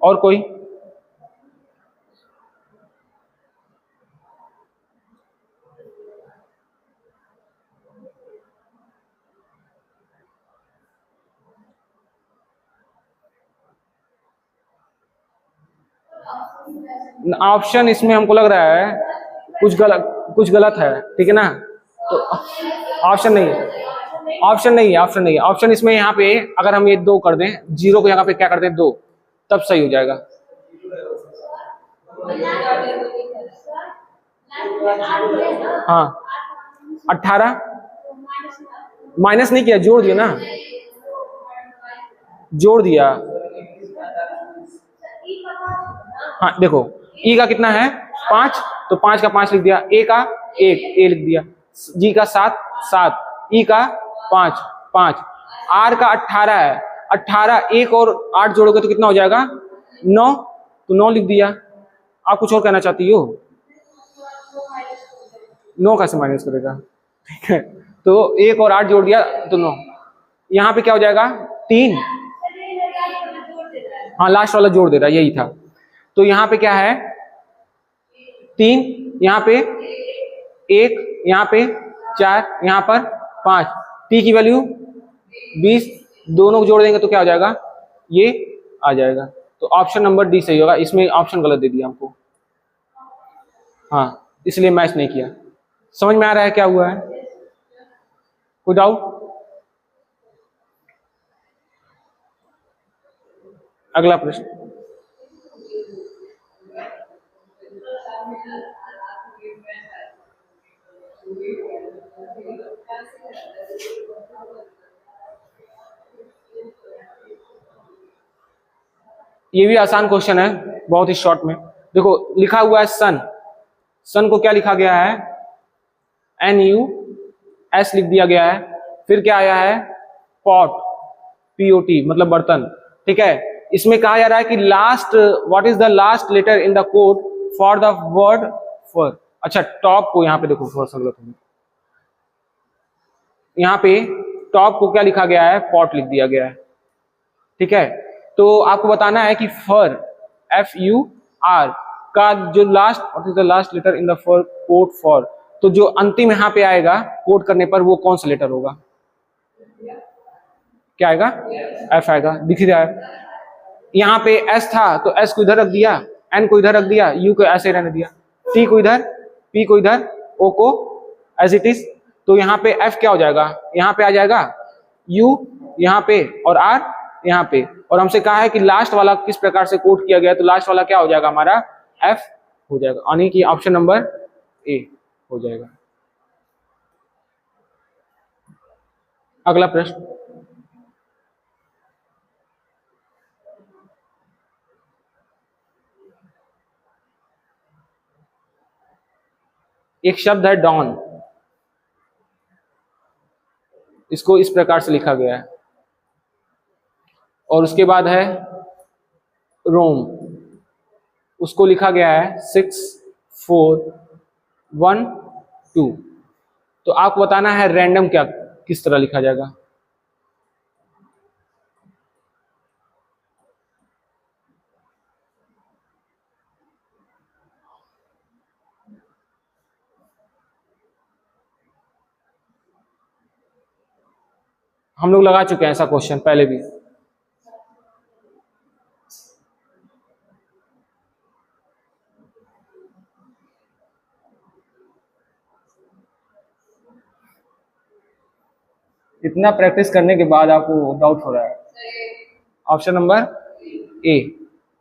और कोई, ऑप्शन इसमें हमको लग रहा है कुछ गलत है, ठीक है ना, तो ऑप्शन नहीं है, ऑप्शन नहीं है, ऑप्शन नहीं है, ऑप्शन इसमें यहाँ पे अगर हम ये 2 कर दें, 0 को यहाँ पे क्या कर दें 2, तब सही हो जाएगा। हाँ 18, माइनस नहीं किया, जोड़ दिया ना, जोड़ दिया। हाँ देखो ई का कितना है 5, तो 5 का 5 लिख दिया, ए का 1, ए लिख दिया, जी का 7, 7, ई का 5, 5, आर का 18 है, 18, 1 और 8 जोड़ोगे तो कितना हो जाएगा 9, तो 9 लिख दिया। आप कुछ और कहना चाहती हो? 9 कैसे माइनस करेगा? ठीक है, तो 1 और 8 जोड़ दिया तो 9, यहाँ पे क्या हो जाएगा 3, हाँ लास्ट वाला जोड़ दे रहा, यही था। तो यहाँ पे क्या है 3, यहाँ पे 1, यहाँ पे 4, यहाँ पर 5, टी की वैल्यू 20, दोनों को जोड़ देंगे तो क्या हो जाएगा, ये आ जाएगा। तो ऑप्शन नंबर डी सही होगा, इसमें ऑप्शन गलत दे दिया हमको, हाँ इसलिए मैच नहीं किया। समझ में आ रहा है क्या हुआ है? कोई डाउट? अगला प्रश्न, ये भी आसान क्वेश्चन है, बहुत ही शॉर्ट में। देखो लिखा हुआ है सन, सन को क्या लिखा गया है, NUS लिख दिया गया है, फिर क्या आया है पॉट, POT मतलब बर्तन, ठीक है। इसमें कहा जा रहा है कि last, what is the last letter in the code for the word fur. अच्छा टॉप को यहाँ पे देखो थोड़ा सा गलत है, यहाँ पे टॉप को क्या लिखा गया है, पॉट लिख दिया गया है, ठीक है। तो आपको बताना है कि फर, FUR का जो last, what is the last letter in the fur code for, तो जो अंतिम यहाँ पे आएगा कोड करने पर वो कौन सा लेटर होगा, क्या आएगा, F आएगा, दिख रहा है। यहाँ पे S था तो S को इधर रख दिया, N को इधर रख दिया, U को ऐसे रहने दिया, T को इधर, P को इधर, O को एज इट इज, तो यहाँ पे F क्या हो जाएगा, यहाँ पे आ जाएगा U यहाँ पे और R यहाँ पे, और हमसे कहा है कि लास्ट वाला किस प्रकार से कोड किया गया, तो लास्ट वाला क्या हो जाएगा हमारा F हो जाएगा, यानी कि ऑप्शन नंबर A हो जाएगा। अगला प्रश्न, एक शब्द है डॉन, इसको इस प्रकार से लिखा गया है, और उसके बाद है रोम, उसको लिखा गया है 6, 4, 1, 2, तो आपको बताना है रैंडम क्या किस तरह लिखा जाएगा। हम लोग लगा चुके हैं ऐसा क्वेश्चन पहले भी। इतना प्रैक्टिस करने के बाद आपको डाउट हो रहा है, ऑप्शन नंबर A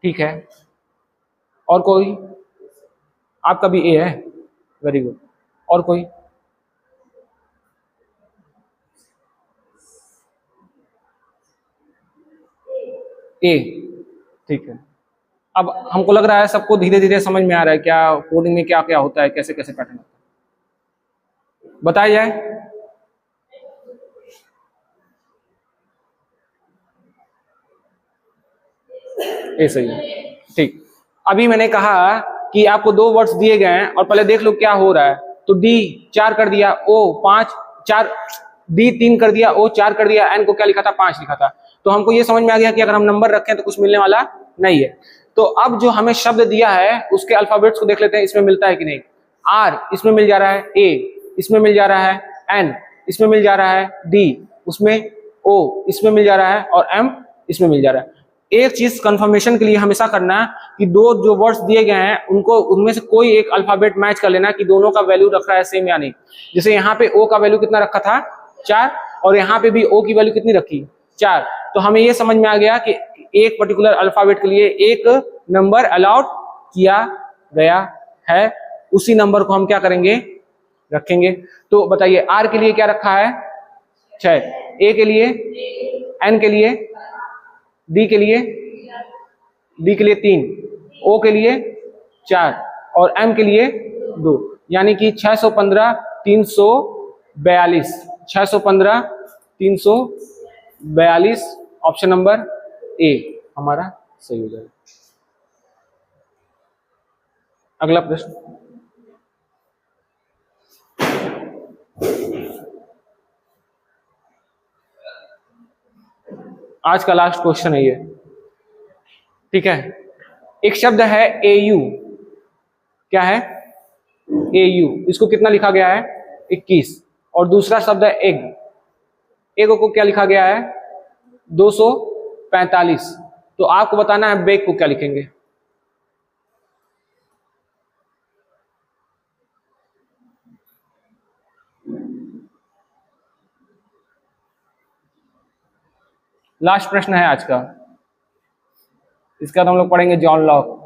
ठीक है। और कोई, आपका भी A है, वेरी गुड। और कोई, A ठीक है। अब हमको लग रहा है सबको धीरे धीरे समझ में आ रहा है क्या कोडिंग में क्या क्या होता है, कैसे कैसे पैटर्न होता है, बताया जाए। ए सही है, ठीक। अभी मैंने कहा कि आपको 2 वर्ड्स दिए गए हैं और पहले देख लो क्या हो रहा है, तो D 4 कर दिया, O 5, 4, D 3 कर दिया, O 4 कर दिया, N को क्या लिखा था 5 लिखा था। तो हमको ये समझ में आ गया कि अगर हम नंबर रखें तो कुछ मिलने वाला नहीं है। तो अब जो हमें शब्द दिया है उसके अल्फाबेट्स को देख लेते हैं, इसमें मिलता है कि नहीं। R इसमें मिल जा रहा है, A इसमें मिल जा रहा है, N इसमें मिल जा रहा है, D उसमें, O इसमें मिल जा रहा है और M इसमें मिल जा रहा है। एक चीज कंफर्मेशन के लिए हमेशा करना है कि 2 जो वर्ड्स दिए गए हैं उनको, उनमें से कोई एक अल्फाबेट मैच कर लेना कि दोनों का वैल्यू रख रहा है सेम या नहीं। जैसे यहाँ पे O का वैल्यू कितना रखा था 4, और यहाँ पे भी O की वैल्यू कितनी रखी 4, तो हमें ये समझ में आ गया कि एक पर्टिकुलर अल्फाबेट के लिए एक नंबर अलाउड किया गया है, उसी नंबर को हम क्या करेंगे, रखेंगे। तो बताइए R के लिए क्या रखा है 6, A के लिए, N के लिए, D के लिए 3, O के लिए 4, और m के लिए 2, यानी कि 615 342, 615 342 ऑप्शन नंबर ए हमारा सही हो जाएगा। अगला प्रश्न, आज का लास्ट क्वेश्चन है ये, ठीक है। एक शब्द है AU, क्या है AU, इसको कितना लिखा गया है 21, और दूसरा शब्द है एग, एग को क्या लिखा गया है 245, तो आपको बताना है बेग को क्या लिखेंगे। लास्ट प्रश्न है आज का, इसका तो हम लोग पढ़ेंगे John Locke.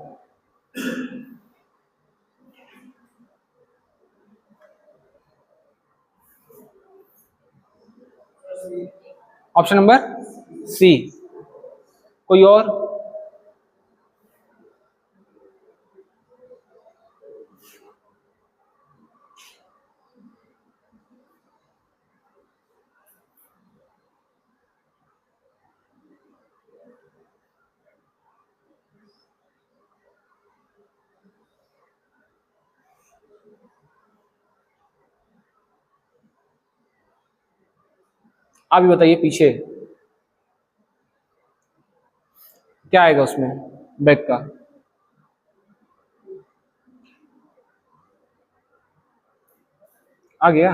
Option number C, कोई और? आप भी बताइए पीछे क्या आएगा उसमें बैग का। आ गया,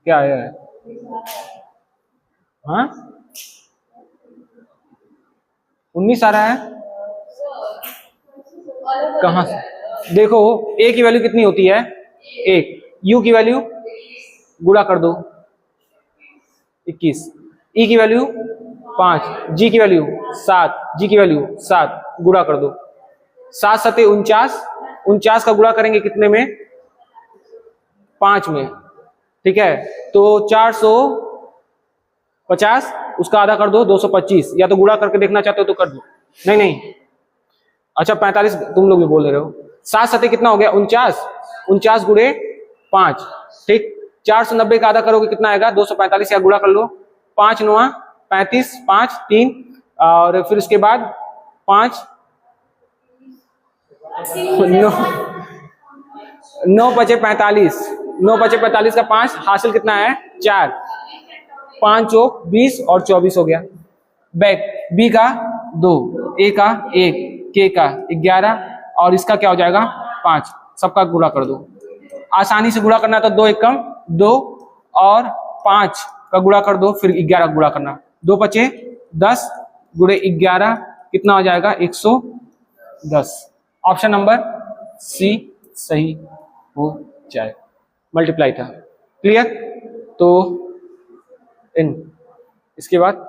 क्या आया है? हाँ 19 आ रहा है, कहां से? देखो ए की वैल्यू कितनी होती है 1, यू की वैल्यू गुणा कर दो 21, ई की वैल्यू 5, जी की वैल्यू 7, जी की वैल्यू 7, गुणा कर दो 7 7 49, 49 का गुणा करेंगे कितने में 5 में, ठीक है। तो 450, उसका आधा कर दो 225, या तो गुणा करके देखना चाहते हो तो कर दो, नहीं नहीं, अच्छा 45 तुम लोग भी बोल रहे हो। 7 7 कितना हो गया 49, 49 गुणे 5, ठीक। 490 का आधा करोगे कितना आएगा 245, या गुणा कर लो 5 9 35, 5 3, और फिर उसके बाद 5 9 बचे 45, 9 बचे 45 का 5 हासिल कितना है 4, 5 चौक 20 और 24 हो गया। बैक बी का 2, ए का 1, के का 11, और इसका क्या हो जाएगा 5, सबका गुणा कर दो। आसानी से गुणा करना है तो 2 1 कम 2, और 5 का गुणा कर दो, फिर 11 गुणा करना, 2 बचे 10 गुणे 11 कितना हो जाएगा 110। ऑप्शन नंबर सी सही हो जाए, मल्टीप्लाई था। क्लियर? तो इन इसके बाद